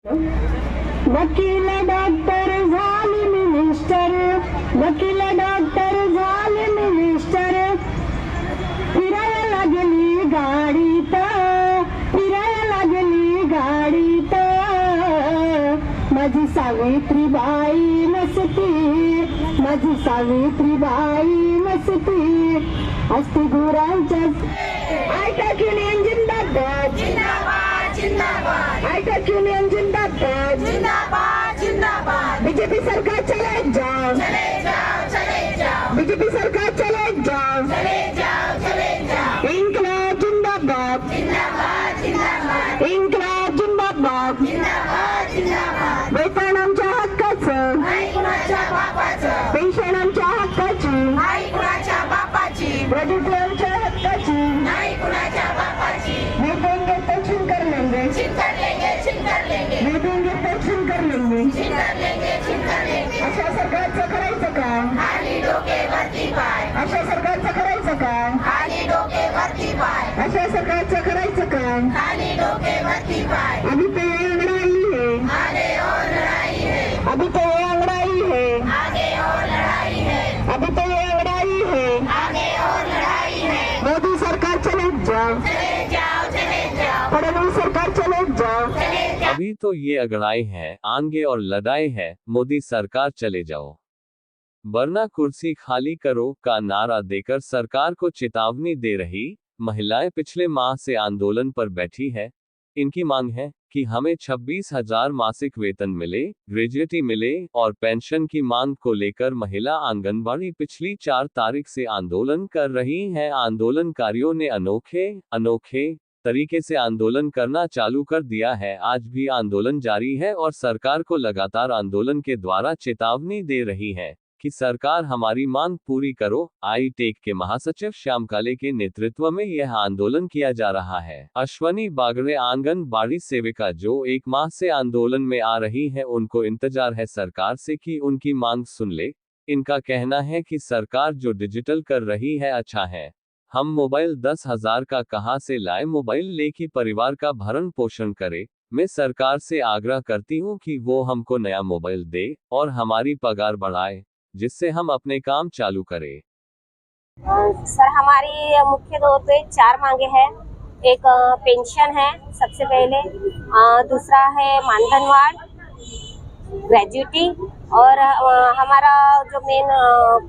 वकील डॉक्टर झाले मिनिस्टर, वकील डॉक्टर झाले मिनिस्टर, फिरायला लागली गाडीत, फिरायला लागली गाडीत, माझी सावित्रीबाई नसती, माझी सावित्रीबाई नसती, असती गुरांच्या आयटक युनियन जिंदाबाद जिंदाबाद जिंदाबाद, आयटक युनियन जिंदाबाद जिंदाबाद जिंदाबाद, बीजेपी सरकार चले जाओ चले जाओ, बीजेपी सरकार चले जाओ चले जाओ, इंकलाब जिंदाबाद जिंदाबाद जिंदाबाद, इंकलाब जिंदाबाद जिंदाबाद जिंदाबाद, वेतन आमच्या हक्काचं नाही कुणाच्या बापाचं, पेन्शन आमच्या हक्काची नाही कुणाच्या बापाची, प्रदीप आमच्या हक्काची नाही कुणाच्या बापाची, देंगे तो छीन कर लेंगे छीन कर लेंगे, अशा सरकारचं करायचं काय, खाली डोके वरती पाय, अशा सरकारचं करायचं काय, खाली डोके वरती पाय, अशा सरकारचं करायचं काय, खाली डोके वरती पाय, अभी तो ये अंगड़ाई है आगे और लड़ाई है, अभी तो ये अंगड़ाई है आगे और लड़ाई है, अभी तो ये अंगड़ाई है आगे और लड़ाई है, मोदी सरकार चले जाओ फडणवीस सरकार चले जाओ। अभी तो ये अगड़ाई है आगे और लड़ाई है, मोदी सरकार चले जाओ, वरना कुर्सी खाली करो का नारा देकर सरकार को चेतावनी दे रही महिलाएं पिछले माह से आंदोलन पर बैठी है। इनकी मांग है कि हमें 26,000 मासिक वेतन मिले, ग्रेजुएटी मिले और पेंशन की मांग को लेकर महिला आंगनबाड़ी पिछली 4 तारीख से आंदोलन कर रही हैं। आंदोलनकारियों ने अनोखे तरीके से आंदोलन करना चालू कर दिया है। आज भी आंदोलन जारी है और सरकार को लगातार आंदोलन के द्वारा चेतावनी दे रही है कि सरकार हमारी मांग पूरी करो। आई टेक के महासचिव श्याम काले के नेतृत्व में यह आंदोलन किया जा रहा है। अश्वनी बागड़े आंगनबाड़ी सेविका जो 1 माह से आंदोलन में आ रही है, उनको इंतजार है सरकार से कि उनकी मांग सुन ले। इनका कहना है कि सरकार जो डिजिटल कर रही है अच्छा है, हम मोबाइल 10,000 का कहां से लाए, मोबाइल लेके परिवार का भरण पोषण करे। मैं सरकार से आग्रह करती हूं कि वो हमको नया मोबाइल दे और हमारी पगार बढ़ाए, जिससे हम अपने काम चालू करें। सर, हमारी मुख्य तौर पे 4 मांगे हैं। एक पेंशन है सबसे पहले, दूसरा है मानधनवाड़, ग्रेजुएटी, और हमारा जो मेन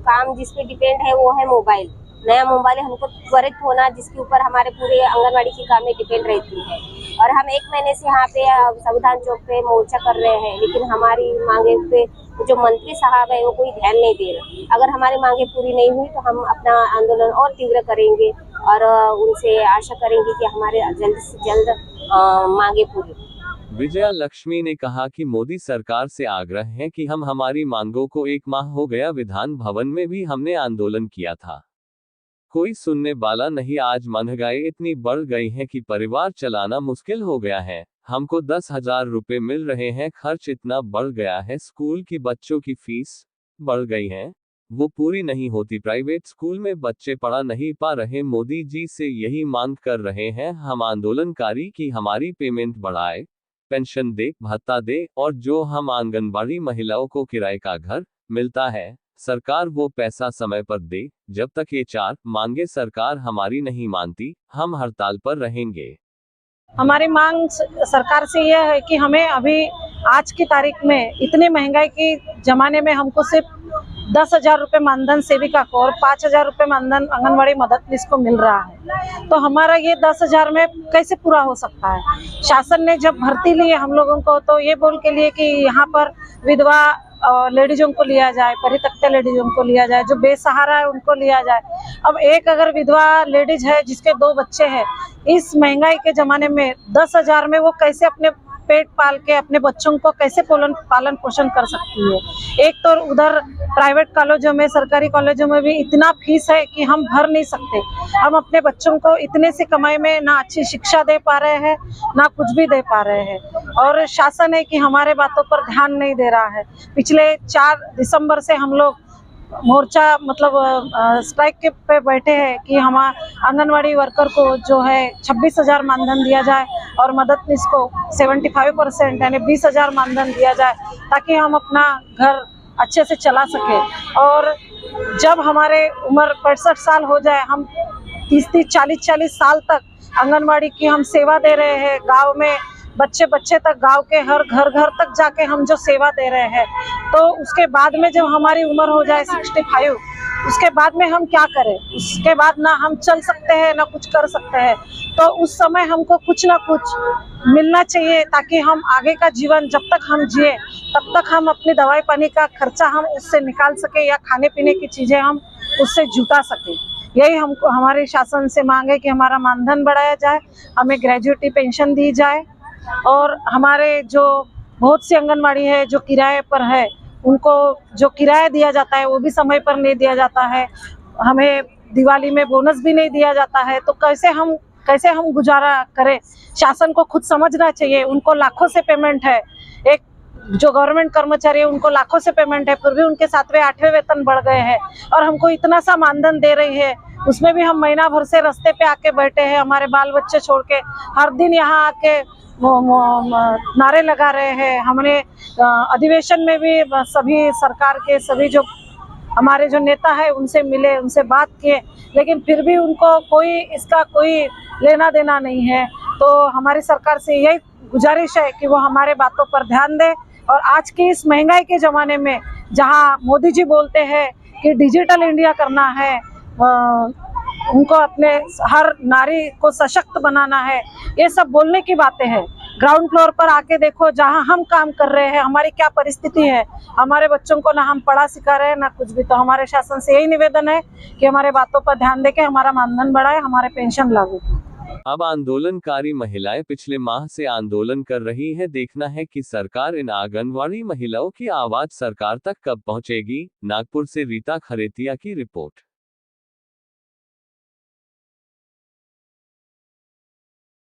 काम जिस पे डिपेंड है वो है मोबाइल। नया मोबाइल हमको त्वरित होना, जिसके ऊपर हमारे पूरे आंगनबाड़ी की कामें डिपेंड रहती है। और हम 1 महीने से यहाँ पे संविधान चौक पे मोर्चा कर रहे हैं, लेकिन हमारी मांगे पे जो मंत्री साहब है वो कोई ध्यान नहीं दे रहे। अगर हमारी मांगे पूरी नहीं हुई तो हम अपना आंदोलन और तीव्र करेंगे और उनसे आशा करेंगे कि हमारे जल्द से जल्द मांगे पूरी। विजया लक्ष्मी ने कहा कि मोदी सरकार से आग्रह है कि हम हमारी मांगों को 1 माह हो गया, विधान भवन में भी हमने आंदोलन किया था, कोई सुनने वाला नहीं। आज महंगाई इतनी बढ़ गई है कि परिवार चलाना मुश्किल हो गया है। हमको 10,000 रुपए मिल रहे हैं, खर्च इतना बढ़ गया है, स्कूल की बच्चों की फीस बढ़ गई है, वो पूरी नहीं होती, प्राइवेट स्कूल में बच्चे पढ़ा नहीं पा रहे। मोदी जी से यही मांग कर रहे हैं हम आंदोलनकारी कि हमारी पेमेंट बढ़ाए, पेंशन दे, भत्ता दे, और जो हम आंगनबाड़ी महिलाओं को किराए का घर मिलता है, सरकार वो पैसा समय पर दे। जब तक ये 4 मांगे सरकार हमारी नहीं मानती, हम हड़ताल पर रहेंगे। हमारी मांग सरकार से यह है कि हमें अभी आज की तारीख में इतनी महंगाई के जमाने में हमको सिर्फ 10,000 रुपये मानधन सेविका को और 5,000 रुपये मानधन आंगनबाड़ी मददनीश को मिल रहा है, तो हमारा ये 10,000 में कैसे पूरा हो सकता है। शासन ने जब भर्ती ली है हम लोगों को, तो ये बोल के लिए कि यहाँ पर विधवा लेडीजों को लिया जाए, परित्यक्ता लेडीजों को लिया जाए, जो बेसहारा है उनको लिया जाए। अब एक अगर विधवा लेडीज है जिसके 2 बच्चे हैं, इस महंगाई के ज़माने में 10,000 में वो कैसे अपने पेट पाल के अपने बच्चों को कैसे पालन पोषण कर सकती है। एक तो उधर प्राइवेट कॉलेजों में, सरकारी कॉलेजों में भी इतना फीस है कि हम भर नहीं सकते। हम अपने बच्चों को इतने से कमाई में ना अच्छी शिक्षा दे पा रहे हैं, ना कुछ भी दे पा रहे हैं, और शासन है कि हमारे बातों पर ध्यान नहीं दे रहा है। पिछले 4 दिसंबर से हम लोग मोर्चा मतलब स्ट्राइक पे बैठे हैं कि हम आंगनवाड़ी वर्कर को जो है 26,000 मानधन दिया जाए और मददनीश को 75% यानी 20,000 मानधन दिया जाए, ताकि हम अपना घर अच्छे से चला सके। और जब हमारे उम्र 65 साल हो जाए, हम 30-30, 40-40 साल तक आंगनवाड़ी की हम सेवा दे रहे हैं, गांव में बच्चे बच्चे तक, गांव के हर घर तक जाके हम जो सेवा दे रहे हैं, तो उसके बाद में जब हमारी उम्र हो जाए 65, उसके बाद में हम क्या करें? उसके बाद ना हम चल सकते हैं ना कुछ कर सकते हैं। तो उस समय हमको कुछ ना कुछ मिलना चाहिए, ताकि हम आगे का जीवन जब तक हम जिए तब तक हम अपनी दवाई पानी का खर्चा हम उससे निकाल सके, या खाने पीने की चीजें हम उससे जुटा सके। यही हमको हमारे शासन से मांग है कि हमारा मानधन बढ़ाया जाए, हमें ग्रेजुएटी पेंशन दी जाए, और हमारे जो बहुत सी आंगनवाड़ी है जो किराए पर है, उनको जो किराया दिया जाता है वो भी समय पर नहीं दिया जाता है। हमें दिवाली में बोनस भी नहीं दिया जाता है, तो कैसे हम गुजारा करें? शासन को खुद समझना चाहिए। उनको लाखों से पेमेंट है, एक जो गवर्नमेंट कर्मचारी है उनको लाखों से पेमेंट है, फिर भी उनके 7वें 8वें वेतन बढ़ गए हैं, और हमको इतना सा मानधन दे रही है, उसमें भी हम महीना भर से रास्ते पे आके बैठे हैं, हमारे बाल बच्चे छोड़ के हर दिन यहाँ आके नारे लगा रहे हैं। हमने अधिवेशन में भी सभी सरकार के सभी जो हमारे जो नेता है उनसे मिले, उनसे बात किए, लेकिन फिर भी उनको इसका कोई लेना देना नहीं है। तो हमारी सरकार से यही गुजारिश है कि वो हमारे बातों पर ध्यान दे, और आज की इस महंगाई के ज़माने में जहां मोदी जी बोलते हैं कि डिजिटल इंडिया करना है, उनको अपने हर नारी को सशक्त बनाना है, ये सब बोलने की बातें हैं। ग्राउंड फ्लोर पर आके देखो, जहां हम काम कर रहे हैं हमारी क्या परिस्थिति है। हमारे बच्चों को ना हम पढ़ा सिखा रहे हैं ना कुछ भी। तो हमारे शासन से यही निवेदन है कि हमारे बातों पर ध्यान देके हमारा मानधन बढ़ाए, हमारे पेंशन लागू कीजिए। अब आंदोलनकारी महिलाएं पिछले माह से आंदोलन कर रही हैं। देखना है कि सरकार इन आंगनवाड़ी महिलाओं की आवाज सरकार तक कब पहुंचेगी। नागपुर से रीता खरेतिया की रिपोर्ट।